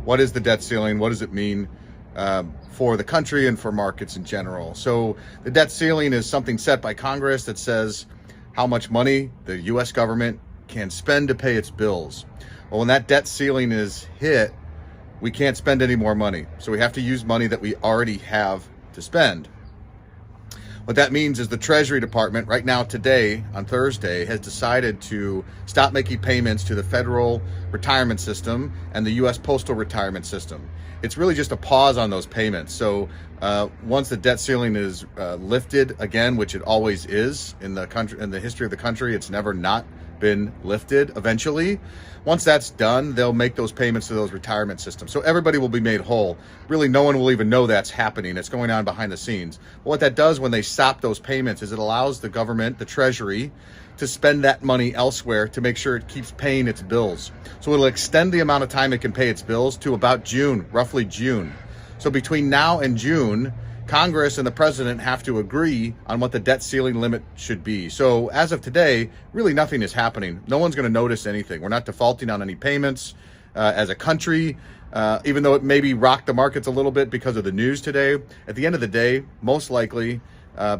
what is the debt ceiling? What does it mean for the country and for markets in general? So the debt ceiling is something set by Congress that says how much money the U.S. government can spend to pay its bills. Well, when that debt ceiling is hit, we can't spend any more money. So we have to use money that we already have to spend. What that means is the Treasury Department right now, today, on Thursday, has decided to stop making payments to the federal retirement system and the U.S. postal retirement system. It's really just a pause on those payments. So once the debt ceiling is lifted again, which it always is in the country, in the history of the country, it's never not been lifted eventually. Once that's done, they'll make those payments to those retirement systems. So everybody will be made whole. Really, no one will even know that's happening. It's going on behind the scenes. But what that does when they stop those payments is it allows the government, the Treasury, to spend that money elsewhere to make sure it keeps paying its bills. So it'll extend the amount of time it can pay its bills to about June, roughly June. So between now and June, Congress and the president have to agree on what the debt ceiling limit should be. So as of today, really nothing is happening. No one's going to notice anything. We're not defaulting on any payments as a country, even though it maybe rocked the markets a little bit because of the news today. At the end of the day, most likely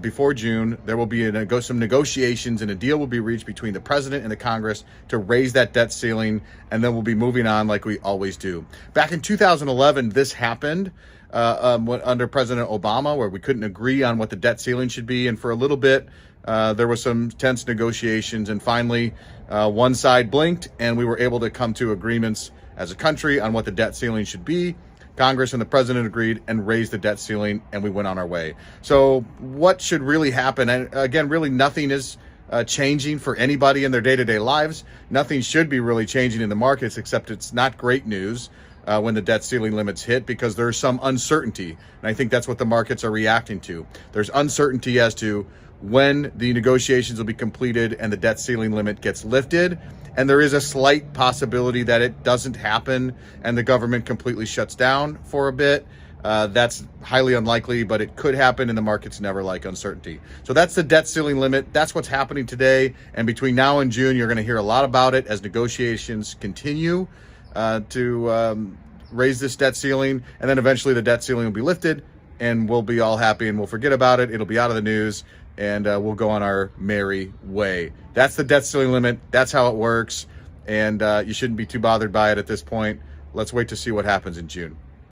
before June, there will be some negotiations and a deal will be reached between the president and the Congress to raise that debt ceiling, and then we'll be moving on like we always do. Back in 2011, this happened. Under President Obama, where we couldn't agree on what the debt ceiling should be. And for a little bit, there was some tense negotiations. And finally, one side blinked and we were able to come to agreements as a country on what the debt ceiling should be. Congress and the president agreed and raised the debt ceiling, and we went on our way. So what should really happen? And again, really nothing is changing for anybody in their day-to-day lives. Nothing should be really changing in the markets, except it's not great news when the debt ceiling limits hit, because there's some uncertainty. And I think that's what the markets are reacting to. There's uncertainty as to when the negotiations will be completed and the debt ceiling limit gets lifted. And there is a slight possibility that it doesn't happen and the government completely shuts down for a bit. That's highly unlikely, but it could happen, and the markets never like uncertainty. So that's the debt ceiling limit. That's what's happening today. And between now and June, you're going to hear a lot about it as negotiations continue to raise this debt ceiling, and then eventually the debt ceiling will be lifted and we'll be all happy and we'll forget about it. It'll be out of the news and we'll go on our merry way. That's the debt ceiling limit. That's how it works, and you shouldn't be too bothered by it at this point. Let's wait to see what happens in June.